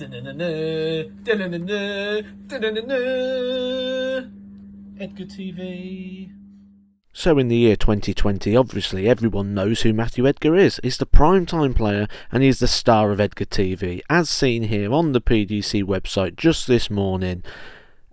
Edgar TV. So in the year 2020, obviously everyone knows who Matthew Edgar is. He's the primetime player and he's the star of Edgar TV, as seen here on the PDC website just this morning.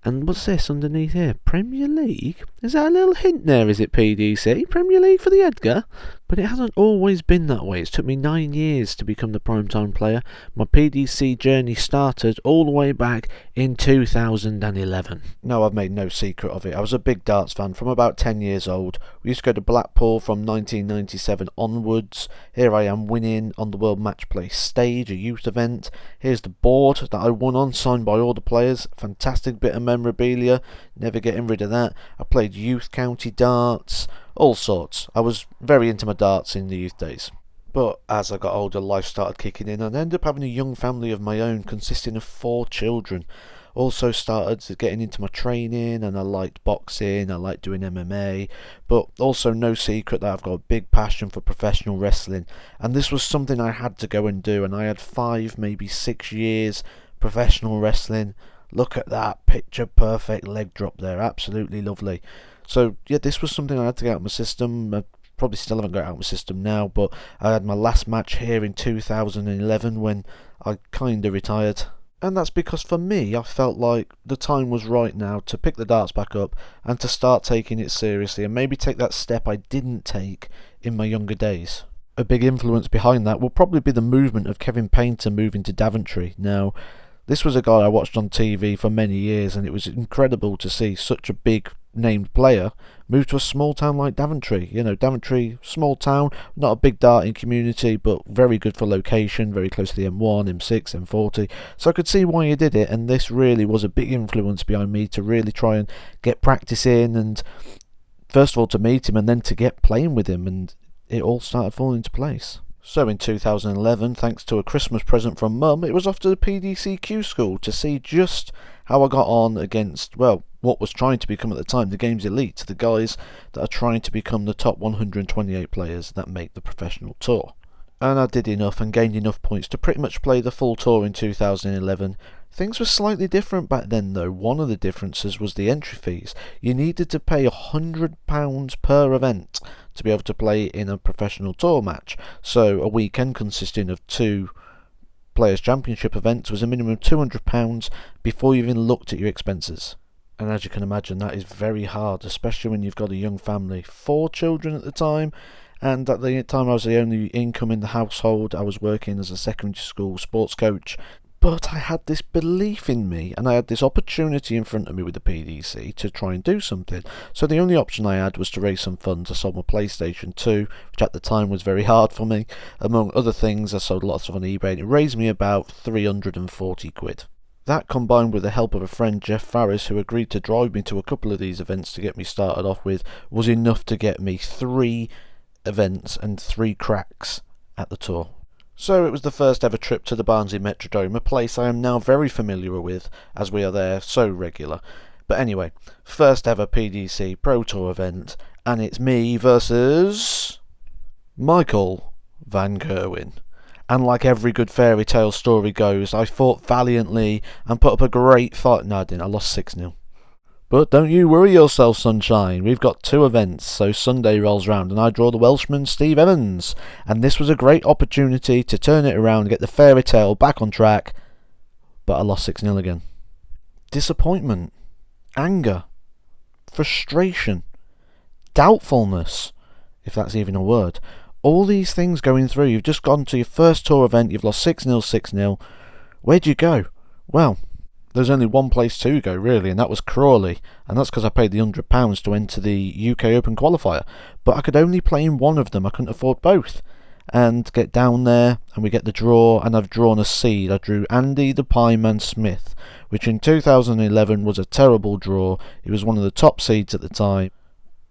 And what's this underneath here? Premier League? Is that a little hint there, is it, PDC? Premier League for the Edgar? But it hasn't always been that way. It's took me 9 years to become the primetime player. My PDC journey started all the way back in 2011. No, I've made no secret of it. I was a big darts fan from about 10 years old. We used to go to Blackpool from 1997 onwards. Here I am winning on the World Match Play stage, a youth event. Here's the board that I won on, signed by all the players. Fantastic bit of memorabilia, never getting rid of that. I played youth county darts, all sorts. I was very into my darts in the youth days. But as I got older, life started kicking in and I ended up having a young family of my own consisting of 4 children. Also started getting into my training and I liked boxing, I liked doing MMA, but also no secret that I've got a big passion for professional wrestling, and this was something I had to go and do, and I had 5, maybe 6 years professional wrestling. Look at that picture perfect leg drop there, absolutely lovely. So yeah, this was something I had to get out of my system. I probably still haven't got it out of my system now, but I had my last match here in 2011 when I kinda retired. And that's because for me, I felt like the time was right now to pick the darts back up and to start taking it seriously and maybe take that step I didn't take in my younger days. A big influence behind that will probably be the movement of Kevin Painter moving to Daventry. Now, this was a guy I watched on TV for many years, and it was incredible to see such a big named player move to a small town like Daventry. You know, Daventry, small town, not a big darting community, but very good for location, very close to the M1, M6, M40. So I could see why he did it, and this really was a big influence behind me to really try and get practice in, and first of all to meet him and then to get playing with him, and it all started falling into place. So in 2011, thanks to a Christmas present from Mum, it was off to the PDCQ school to see just how I got on against, well, what was trying to become at the time the game's elite, the guys that are trying to become the top 128 players that make the professional tour. And I did enough and gained enough points to pretty much play the full tour in 2011. Things were slightly different back then though. One of the differences was the entry fees. You needed to pay £100 per event to be able to play in a professional tour match. So a weekend consisting of 2 Players' Championship events was a minimum of £200 before you even looked at your expenses. And as you can imagine, that is very hard, especially when you've got a young family. 4 children at the time, and at the time I was the only income in the household. I was working as a secondary school sports coach. But I had this belief in me, and I had this opportunity in front of me with the PDC to try and do something. So the only option I had was to raise some funds. I sold my PlayStation 2, which at the time was very hard for me. Among other things, I sold lots of on eBay, and it raised me about 340 quid. That, combined with the help of a friend, Jeff Farris, who agreed to drive me to a couple of these events to get me started off with, was enough to get me 3 events and 3 cracks at the tour. So it was the first ever trip to the Barnsley Metrodome, a place I am now very familiar with, as we are there so regular. But anyway, first ever PDC Pro Tour event, and it's me versus Michael Van Gerwen. And like every good fairy tale story goes, I fought valiantly and put up a great fight. No, I didn't. I lost 6-0. But don't you worry yourself, sunshine. We've got 2 events, so Sunday rolls round and I draw the Welshman Steve Evans. And this was a great opportunity to turn it around and get the fairy tale back on track. But I lost 6-0 again. Disappointment. Anger. Frustration. Doubtfulness, if that's even a word. All these things going through. You've just gone to your first tour event, you've lost 6-0, 6-0. Where'd you go? Well, there's only one place to go really, and that was Crawley, and that's because I paid the £100 to enter the UK Open qualifier, but I could only play in one of them. I couldn't afford both. And get down there and we get the draw, and I've drawn a seed. I drew Andy the Pieman Smith, which in 2011 was a terrible draw. He was one of the top seeds at the time.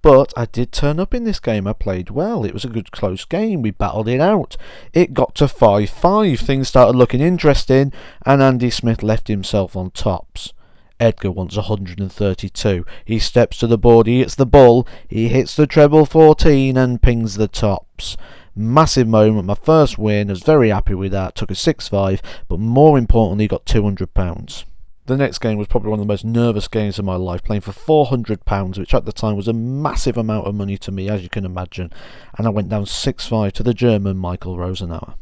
But I did turn up in this game. I played well. It was a good close game. We battled it out. It got to 5-5. Things started looking interesting, and Andy Smith left himself on tops. Edgar wants 132. He steps to the board. He hits the ball. He hits the treble 14 and pings the tops. Massive moment, my first win, I was very happy with that, took a 6-5, but more importantly got £200. The next game was probably one of the most nervous games of my life, playing for £400, which at the time was a massive amount of money to me, as you can imagine, and I went down 6-5 to the German Michael Rosenauer.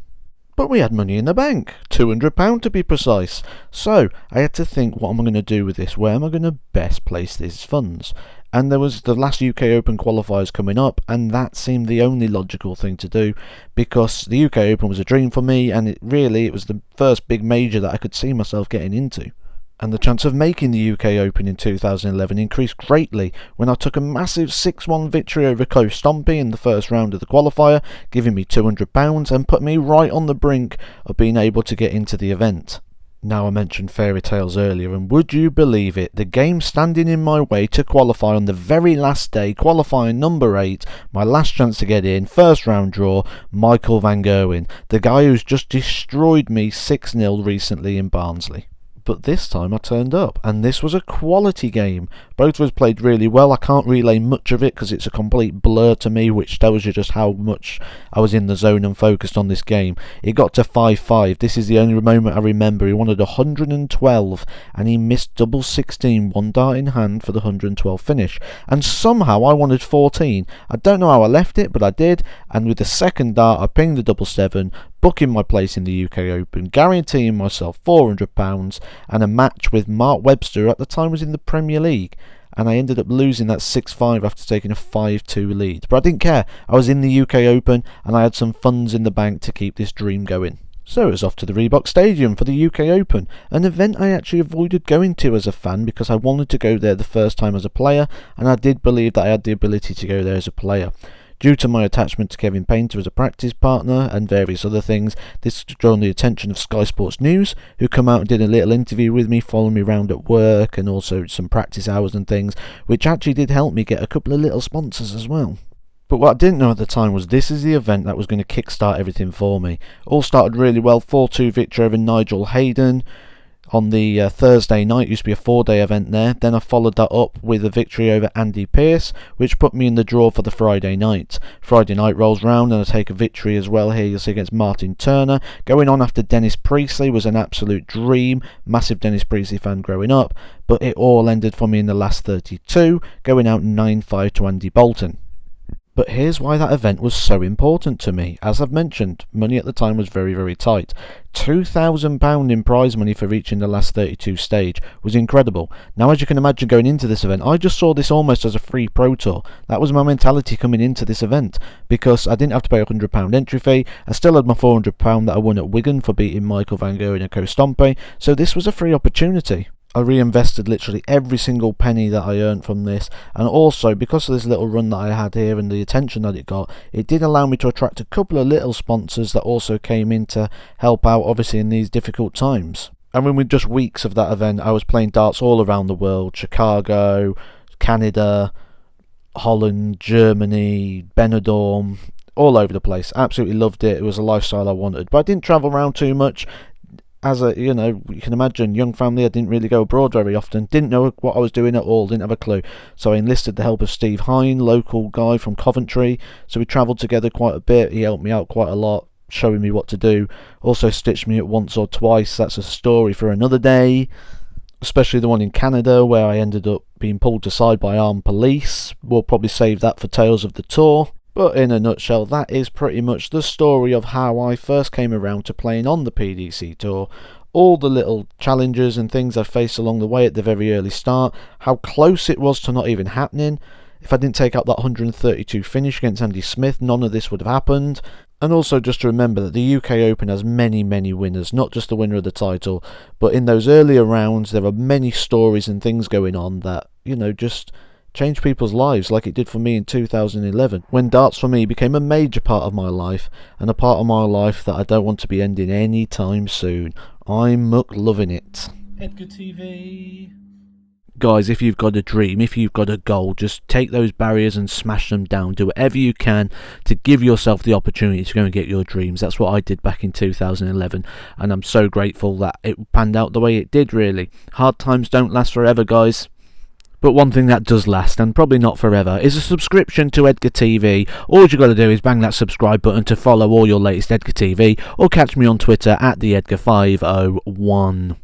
But we had money in the bank, £200 to be precise. So I had to think, what am I going to do with this? Where am I going to best place these funds? And there was the last UK Open qualifiers coming up, and that seemed the only logical thing to do, because the UK Open was a dream for me, and it was the first big major that I could see myself getting into. And the chance of making the UK Open in 2011 increased greatly when I took a massive 6-1 victory over Ko Stompy in the first round of the qualifier, giving me £200 and put me right on the brink of being able to get into the event. Now, I mentioned fairy tales earlier, and would you believe it, the game standing in my way to qualify on the very last day, qualifying number 8, my last chance to get in, first round draw, Michael van Gerwen, the guy who's just destroyed me 6-0 recently in Barnsley. But this time I turned up, and this was a quality game. Both of us played really well. I can't relay much of it because it's a complete blur to me, which tells you just how much I was in the zone and focused on this game. It got to 5-5. This is the only moment I remember. He wanted 112 and he missed double 16, one dart in hand for the 112 finish. And somehow I wanted 14. I don't know how I left it, but I did. And with the second dart I pinged the double 7, booking my place in the UK Open, guaranteeing myself £400 and a match with Mark Webster, who at the time was in the Premier League, and I ended up losing that 6-5 after taking a 5-2 lead. But I didn't care, I was in the UK Open and I had some funds in the bank to keep this dream going. So it was off to the Reebok Stadium for the UK Open, an event I actually avoided going to as a fan because I wanted to go there the first time as a player, and I did believe that I had the ability to go there as a player. Due to my attachment to Kevin Painter as a practice partner and various other things, this drawn the attention of Sky Sports News, who come out and did a little interview with me, following me around at work and also some practice hours and things, which actually did help me get a couple of little sponsors as well. But what I didn't know at the time was this is the event that was going to kickstart everything for me. All started really well, 4-2 victory over Nigel Hayden on the Thursday night. It used to be a 4-day event there. Then I followed that up with a victory over Andy Pearce, which put me in the draw for the Friday night. Friday night rolls round and I take a victory as well here, you'll see, against Martin Turner. Going on after Dennis Priestley was an absolute dream. Massive Dennis Priestley fan growing up. But it all ended for me in the last 32, going out 9-5 to Andy Bolton. But here's why that event was so important to me. As I've mentioned, money at the time was very, very tight. £2,000 in prize money for reaching the last 32 stage was incredible. Now, as you can imagine, going into this event, I just saw this almost as a free Pro Tour. That was my mentality coming into this event, because I didn't have to pay a £100 entry fee. I still had my £400 that I won at Wigan for beating Michael van Gerwen and Ko Stompy, so this was a free opportunity. I reinvested literally every single penny that I earned from this, and also because of this little run that I had here and the attention that it got, it did allow me to attract a couple of little sponsors that also came in to help out, obviously, in these difficult times. And within just weeks of that event, I was playing darts all around the world: Chicago, Canada, Holland, Germany, Benidorm, all over the place. Absolutely loved it. It was a lifestyle I wanted, but I didn't travel around too much. As a, you can imagine, young family, I didn't really go abroad very often. Didn't know what I was doing at all, didn't have a clue. So I enlisted the help of Steve Hine, local guy from Coventry. So we travelled together quite a bit. He helped me out quite a lot, showing me what to do. Also stitched me up once or twice. That's a story for another day. Especially the one in Canada, where I ended up being pulled aside by armed police. We'll probably save that for Tales of the Tour. But in a nutshell, that is pretty much the story of how I first came around to playing on the PDC Tour. All the little challenges and things I faced along the way at the very early start, how close it was to not even happening. If I didn't take out that 132 finish against Andy Smith, none of this would have happened. And also just to remember that the UK Open has many, many winners, not just the winner of the title, but in those earlier rounds there are many stories and things going on that, just change people's lives, like it did for me in 2011, when darts for me became a major part of my life, and a part of my life that I don't want to be ending any time soon. I'm muck loving it. Edgar TV. Guys, if you've got a dream, if you've got a goal, just take those barriers and smash them down. Do whatever you can to give yourself the opportunity to go and get your dreams. That's what I did back in 2011, and I'm so grateful that it panned out the way it did, really. Hard times don't last forever, guys. But one thing that does last, and probably not forever, is a subscription to Edgar TV. All you got to do is bang that subscribe button to follow all your latest Edgar TV, or catch me on Twitter at the Edgar501.